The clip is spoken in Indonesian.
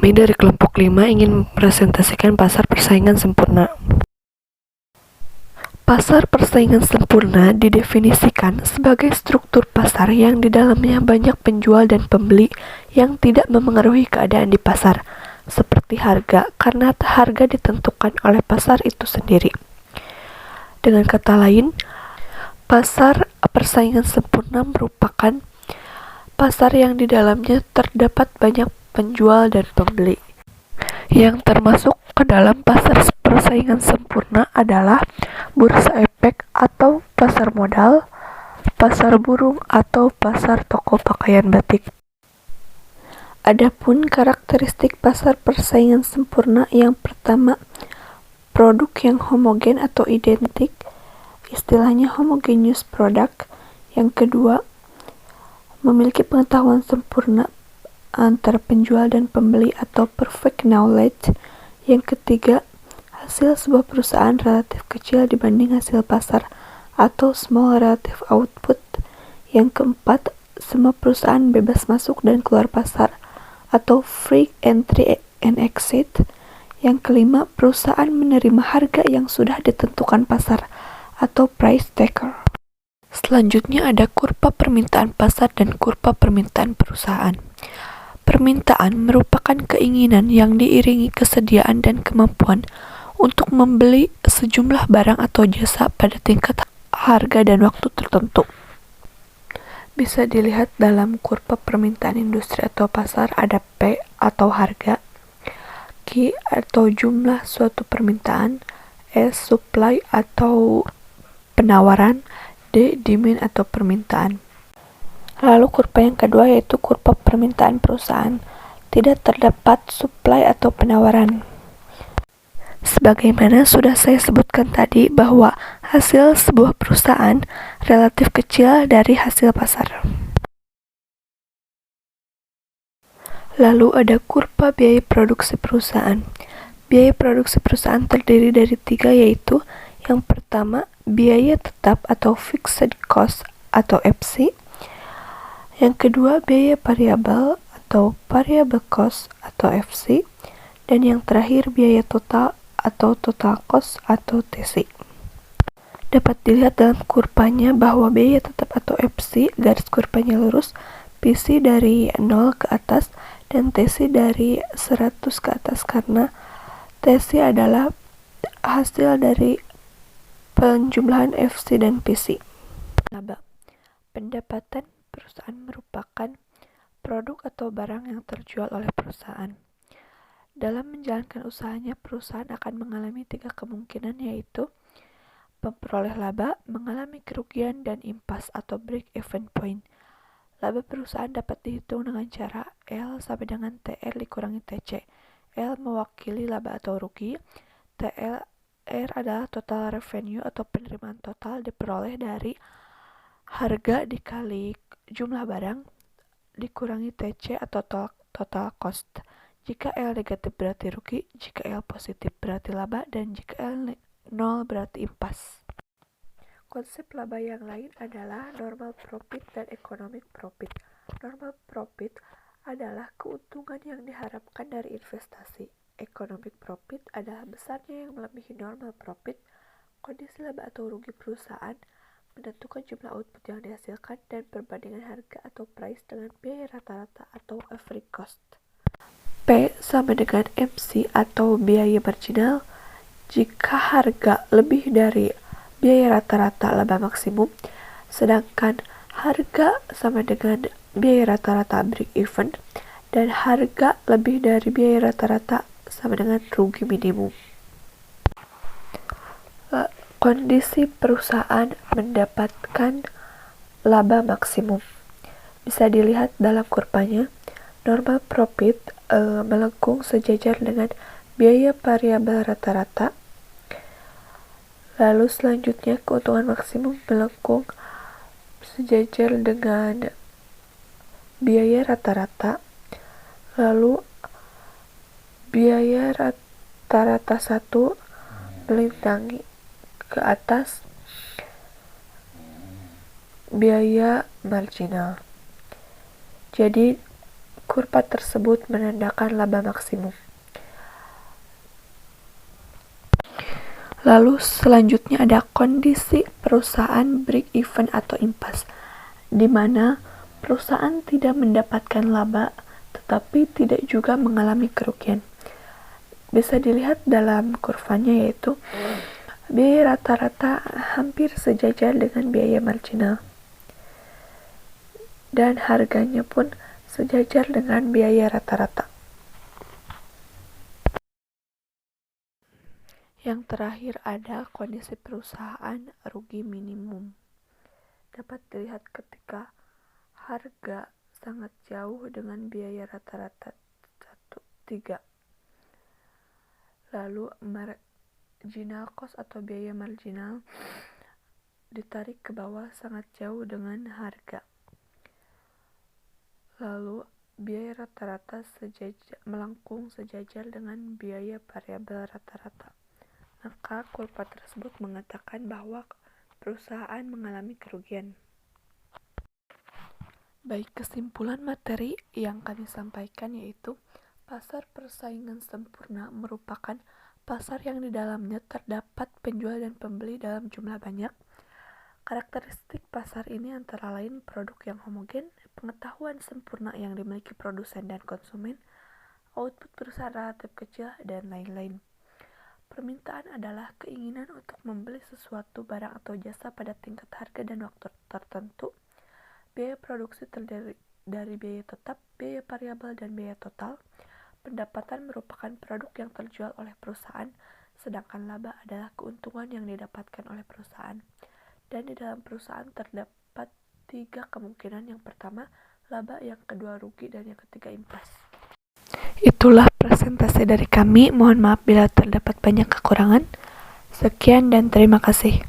Kami dari kelompok 5 ingin mempresentasikan pasar persaingan sempurna. Pasar persaingan sempurna didefinisikan sebagai struktur pasar yang di dalamnya banyak penjual dan pembeli yang tidak memengaruhi keadaan di pasar, seperti harga, karena harga ditentukan oleh pasar itu sendiri. Dengan kata lain, pasar persaingan sempurna merupakan pasar yang di dalamnya terdapat banyak penjual dan pembeli. Yang termasuk ke dalam pasar persaingan sempurna adalah bursa efek atau pasar modal, pasar burung atau pasar toko pakaian batik. Adapun karakteristik pasar persaingan sempurna yang pertama, produk yang homogen atau identik, istilahnya homogeneous product. Yang kedua, memiliki pengetahuan sempurna antara penjual dan pembeli atau perfect knowledge. Yang ketiga, hasil sebuah perusahaan relatif kecil dibanding hasil pasar atau small relative output. Yang keempat, semua perusahaan bebas masuk dan keluar pasar atau free entry and exit. Yang kelima, perusahaan menerima harga yang sudah ditentukan pasar atau price taker. Selanjutnya ada kurva permintaan pasar dan kurva permintaan perusahaan. Permintaan merupakan keinginan yang diiringi kesediaan dan kemampuan untuk membeli sejumlah barang atau jasa pada tingkat harga dan waktu tertentu. Bisa dilihat dalam kurva permintaan industri atau pasar, ada P atau harga, Q atau jumlah suatu permintaan, S supply atau penawaran, D demand atau permintaan. Lalu kurva yang kedua yaitu kurva permintaan perusahaan. Tidak terdapat supply atau penawaran. Sebagaimana sudah saya sebutkan tadi bahwa hasil sebuah perusahaan relatif kecil dari hasil pasar. Lalu ada kurva biaya produksi perusahaan. Biaya produksi perusahaan terdiri dari 3, yaitu yang pertama, biaya tetap atau fixed cost atau FC. Yang kedua, biaya variabel atau variable cost atau FC. Dan yang terakhir, biaya total atau total cost atau TC. Dapat dilihat dalam kurvanya bahwa biaya tetap atau FC garis kurvanya lurus, PC dari 0 ke atas, dan TC dari 100 ke atas, karena TC adalah hasil dari penjumlahan FC dan PC. Laba. Pendapatan perusahaan merupakan produk atau barang yang terjual oleh perusahaan. Dalam menjalankan usahanya, perusahaan akan mengalami 3 kemungkinan, yaitu memperoleh laba, mengalami kerugian, dan impas atau break-even point. Laba perusahaan dapat dihitung dengan cara L sama dengan TR dikurangi TC. L mewakili laba atau rugi, TR adalah total revenue atau penerimaan total diperoleh dari harga dikali jumlah barang dikurangi TC atau total cost. Jika L negatif berarti rugi, jika L positif berarti laba, dan jika L 0 berarti impas. Konsep laba yang lain adalah normal profit dan economic profit. Normal profit adalah keuntungan yang diharapkan dari investasi. Economic profit adalah besarnya yang melebihi normal profit. Kondisi laba atau rugi perusahaan menentukan jumlah output yang dihasilkan dan perbandingan harga atau price dengan biaya rata-rata atau average cost. P sama dengan MC atau biaya marginal. Jika harga lebih dari biaya rata-rata laba maksimum, sedangkan harga sama dengan biaya rata-rata break even, dan harga lebih dari biaya rata-rata sama dengan rugi minimum. Kondisi perusahaan mendapatkan laba maksimum bisa dilihat dalam kurvanya. Normal profit melengkung sejajar dengan biaya variabel rata-rata. Lalu selanjutnya keuntungan maksimum melengkung sejajar dengan biaya rata-rata. Lalu biaya rata-rata 1 melintangi ke atas biaya marginal. Jadi Kurva tersebut menandakan laba maksimum. Lalu selanjutnya ada kondisi perusahaan break even atau impas, di mana perusahaan tidak mendapatkan laba tetapi tidak juga mengalami kerugian. Bisa dilihat dalam kurvanya, yaitu biaya rata-rata hampir sejajar dengan biaya marginal dan harganya pun sejajar dengan biaya rata-rata. Yang terakhir ada kondisi perusahaan rugi minimum. Dapat dilihat ketika harga sangat jauh dengan biaya rata-rata 1,3. Lalu marginal cost atau biaya marginal ditarik ke bawah sangat jauh dengan harga. Lalu biaya rata-rata melengkung sejajar dengan biaya variabel rata-rata. Maka kurva tersebut mengatakan bahwa perusahaan mengalami kerugian. Baik, kesimpulan materi yang kami sampaikan yaitu pasar persaingan sempurna merupakan pasar yang di dalamnya terdapat penjual dan pembeli dalam jumlah banyak. Karakteristik pasar ini antara lain produk yang homogen, pengetahuan sempurna yang dimiliki produsen dan konsumen, output perusahaan relatif kecil, dan lain-lain. Permintaan adalah keinginan untuk membeli sesuatu barang atau jasa pada tingkat harga dan waktu tertentu. Biaya produksi terdiri dari biaya tetap, biaya variabel, dan biaya total. Pendapatan merupakan produk yang terjual oleh perusahaan, sedangkan laba adalah keuntungan yang didapatkan oleh perusahaan. Dan di dalam perusahaan terdapat 3 kemungkinan. Yang pertama, laba; yang kedua, rugi; dan yang ketiga, impas. Itulah presentasi dari kami. Mohon maaf bila terdapat banyak kekurangan. Sekian dan terima kasih.